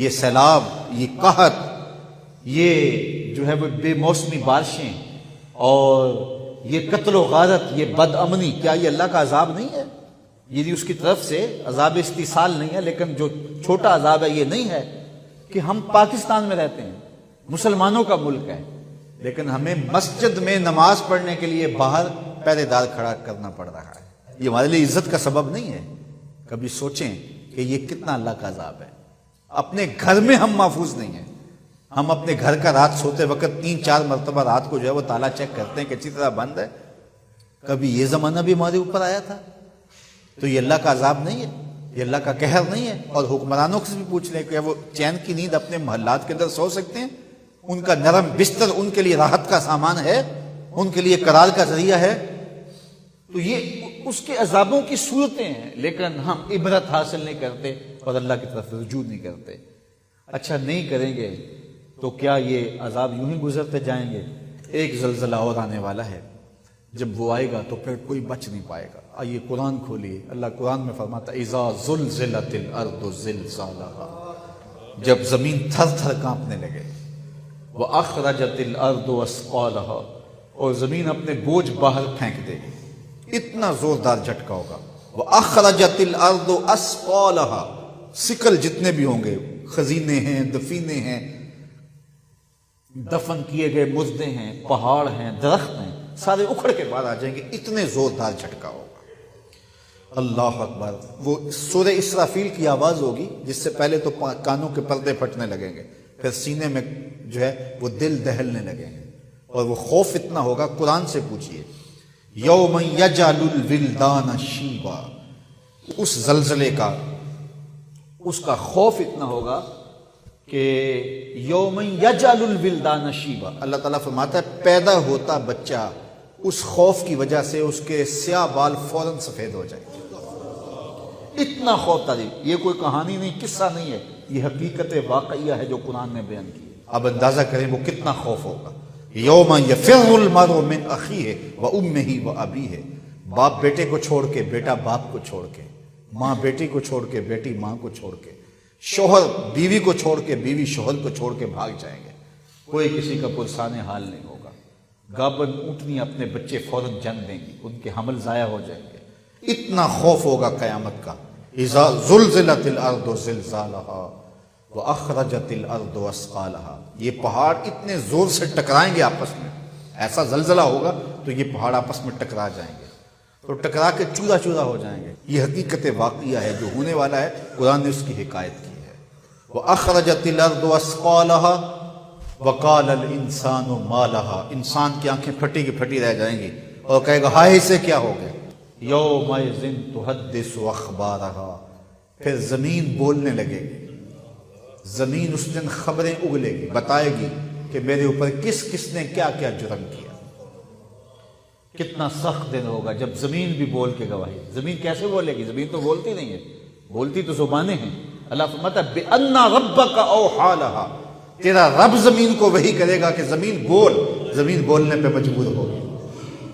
یہ سیلاب، یہ قحط، یہ جو ہے وہ بے موسمی بارشیں اور یہ قتل و غارت، یہ بد امنی، کیا یہ اللہ کا عذاب نہیں ہے؟ یہ اس کی طرف سے عذاب استیصال نہیں ہے، لیکن جو چھوٹا عذاب ہے یہ نہیں ہے کہ ہم پاکستان میں رہتے ہیں، مسلمانوں کا ملک ہے، لیکن ہمیں مسجد میں نماز پڑھنے کے لیے باہر پہرے دار کھڑا کرنا پڑ رہا ہے۔ یہ ہمارے لیے عزت کا سبب نہیں ہے؟ کبھی سوچیں کہ یہ کتنا اللہ کا عذاب ہے۔ اپنے گھر میں ہم محفوظ نہیں ہیں، ہم اپنے گھر کا رات سوتے وقت 3-4 مرتبہ رات کو جو ہے وہ تالا چیک کرتے ہیں کہ اچھی طرح بند ہے۔ کبھی یہ زمانہ بھی ہمارے اوپر آیا تھا؟ تو یہ اللہ کا عذاب نہیں ہے، یہ اللہ کا قہر نہیں ہے؟ اور حکمرانوں سے بھی پوچھ لیں کہ وہ چین کی نیند اپنے محلات کے اندر سو سکتے ہیں؟ ان کا نرم بستر ان کے لیے راحت کا سامان ہے، ان کے لیے قرار کا ذریعہ ہے؟ تو یہ اس کے عذابوں کی صورتیں ہیں، لیکن ہم عبرت حاصل نہیں کرتے اور اللہ کی طرف رجوع نہیں کرتے۔ اچھا نہیں کریں گے تو کیا یہ عذاب یوں ہی گزرتے جائیں گے؟ ایک زلزلہ اور آنے والا ہے، جب وہ آئے گا تو پھر کوئی بچ نہیں پائے گا۔ آئیے قرآن کھولیے، اللہ قرآن میں فرماتا ہے اذا زلزلت الارض زلزالها، جب زمین تھر تھر کانپنے لگے، واخرجت الارض اثقالها، اور زمین اپنے بوجھ باہر پھینک دے گی، اتنا زوردار جھٹکا ہوگا۔ واخرجت الارض اثقالها، سکل جتنے بھی ہوں گے، خزینے ہیں، دفینے ہیں، دفن کیے گئے مردے ہیں، پہاڑ ہیں، درخت ہیں، سارے اکھڑ کے باہر آ جائیں گے، اتنے زوردار جھٹکا ہوگا۔ اللہ اکبر۔ وہ سورہ اسرافیل کی آواز ہوگی، جس سے پہلے تو کانوں کے پردے پھٹنے لگیں گے، پھر سینے میں جو ہے وہ دل دہلنے لگیں گے، اور وہ خوف اتنا ہوگا، قرآن سے پوچھئے یوم یجعل الولدان شیبا، اس زلزلے کا، اس کا خوف اتنا ہوگا کہ یوم یجعل الولدان شیبا، اللہ تعالیٰ فرماتا ہے پیدا ہوتا بچہ اس خوف کی وجہ سے اس کے سیاہ بال فوراً سفید ہو جائیں گے۔ اتنا خوف تاریخ، یہ کوئی کہانی نہیں، قصہ نہیں ہے، یہ حقیقت واقعیہ ہے جو قرآن نے بیان کی۔ اب اندازہ کریں وہ کتنا خوف ہوگا۔ یوم یفر المرء من اخیہ وامہ وابیہ، باپ بیٹے کو چھوڑ کے، بیٹا باپ کو چھوڑ کے، ماں بیٹی کو چھوڑ کے، بیٹی ماں کو چھوڑ کے، شوہر بیوی کو چھوڑ کے، بیوی شوہر کو چھوڑ کے بھاگ جائیں گے، کوئی کسی کا پرسان حال نہیں ہوگا۔ گابن اونٹنی اپنے بچے فوراً جن دیں گی، ان کے حمل ضائع ہو جائیں گے، اتنا خوف ہوگا قیامت کا۔ اذا زلزلت الارض زلزالها واخرجت الارض اثقالها، یہ پہاڑ اتنے زور سے ٹکرائیں گے آپس میں، ایسا زلزلہ ہوگا تو یہ پہاڑ آپس میں ٹکرا جائیں گے، تو ٹکرا کے چورا چورا ہو جائیں گے۔ یہ حقیقت واقعہ ہے جو ہونے والا ہے، قرآن نے اس کی حکایت کی ہے۔ وَأَخْرَجَتِ الْأَرْضُ أَثْقَالَهَا وَقَالَ الْإِنسَانُ مَا لَهَا، انسان کی آنکھیں پھٹی کی پھٹی رہ جائیں گی اور کہے گا ہائے اسے کیا ہو گیا۔ يَوْمَئِذٍ تُحَدِّثُ أَخْبَارَهَا، پھر زمین بولنے لگے گی، زمین اس دن خبریں اگلے گی، بتائے گی کہ میرے اوپر کس کس نے کیا کیا جرم کیا۔ کتنا سخت دن ہوگا جب زمین بھی بول کے گواہی۔ زمین کیسے بولے گی؟ زمین تو بولتی نہیں ہے، بولتی تو زبانیں ہیں۔ اللہ فرماتا ہے بِأَنَّ رَبَّكَ أَوْحَىٰ لَهَا، تیرا رب زمین کو وحی کرے گا کہ زمین بول، زمین بولنے پہ مجبور ہوگی،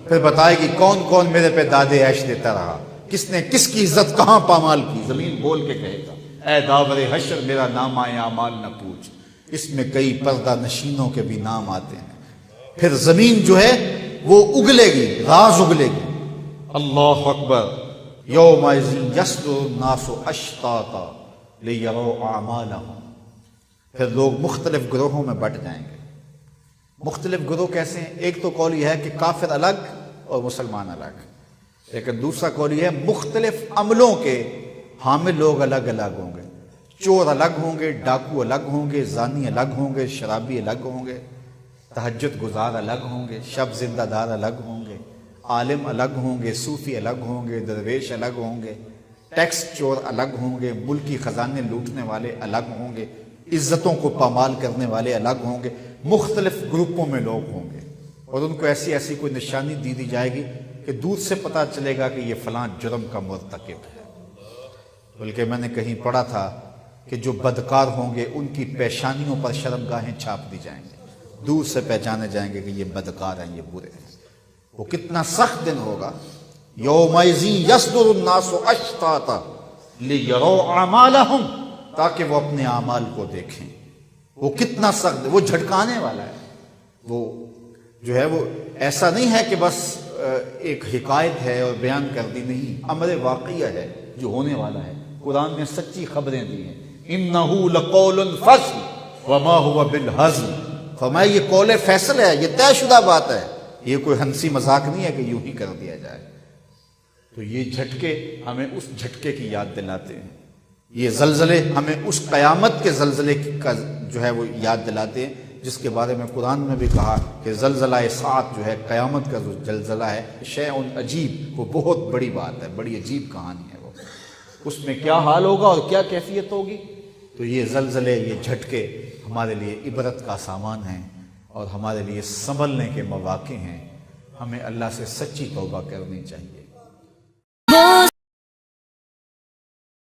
پھر بتائے گی کون کون میرے پہ دادے عیش دیتا رہا، کس نے کس کی عزت کہاں پامال کی۔ زمین بول کے کہے گا اے داور حشر میرا نام اعمال نہ پوچھ، اس میں کئی پردہ نشینوں کے بھی نام آتے ہیں۔ پھر زمین جو ہے وہ اگلے گی، راز اگلے گی۔ اللہ اکبر۔ یومئذ یصدر الناس اشتاتا لیروا اعمالهم، پھر لوگ مختلف گروہوں میں بٹ جائیں گے۔ مختلف گروہ کیسے ہیں؟ ایک تو قول یہ ہے کہ کافر الگ اور مسلمان الگ، لیکن دوسرا قول یہ ہے مختلف عملوں کے حامل لوگ الگ الگ ہوں گے، چور الگ ہوں گے، ڈاکو الگ ہوں گے، زانی الگ ہوں گے، شرابی الگ ہوں گے، تہجد گزار الگ ہوں گے، شب زندہ دار الگ ہوں گے، عالم الگ ہوں گے، صوفی الگ ہوں گے، درویش الگ ہوں گے، ٹیکس چور الگ ہوں گے، ملکی خزانے لوٹنے والے الگ ہوں گے، عزتوں کو پامال کرنے والے الگ ہوں گے۔ مختلف گروپوں میں لوگ ہوں گے، اور ان کو ایسی ایسی کوئی نشانی دی جائے گی کہ دور سے پتہ چلے گا کہ یہ فلاں جرم کا مرتکب ہے۔ بلکہ میں نے کہیں پڑھا تھا کہ جو بدکار ہوں گے ان کی پیشانیوں پر شرمگاہیں چھاپ دی جائیں گے، دور سے پہچانے جائیں گے کہ یہ بدکار ہیں، یہ برے ہیں۔ وہ کتنا سخت دن ہوگا۔ یومئذ یصدر الناس اشتاتا لیروا اعمالهم، تاکہ وہ اپنے اعمال کو دیکھیں وہ کتنا سخت ہے، وہ جھٹکانے والا ہے، وہ جو ہے وہ ایسا نہیں ہے کہ بس ایک حکایت ہے اور بیان کر دی، نہیں، امر واقعہ ہے جو ہونے والا ہے۔ قرآن نے سچی خبریں دی ہیں، اِنَّهُ لَقَوْلٌ فَصْلٌ وَمَا هُوَ بِالْهَزْلِ، فرمایا یہ قول فیصل ہے، یہ طے شدہ بات ہے، یہ کوئی ہنسی مذاق نہیں ہے کہ یوں ہی کر دیا جائے۔ تو یہ جھٹکے ہمیں اس جھٹکے کی یاد دلاتے ہیں، یہ زلزلے ہمیں اس قیامت کے زلزلے کا جو ہے وہ یاد دلاتے ہیں جس کے بارے میں قرآن میں بھی کہا کہ زلزلہ ساعت جو ہے، قیامت کا جو زلزلہ ہے، شیء عجیب، وہ بہت بڑی بات ہے، بڑی عجیب کہانی ہے وہ، اس میں کیا حال ہوگا اور کیا کیفیت ہوگی۔ تو یہ زلزلے، یہ جھٹکے ہمارے لیے عبرت کا سامان ہیں اور ہمارے لیے سنبھلنے کے مواقع ہیں، ہمیں اللہ سے سچی توبہ کرنی چاہیے۔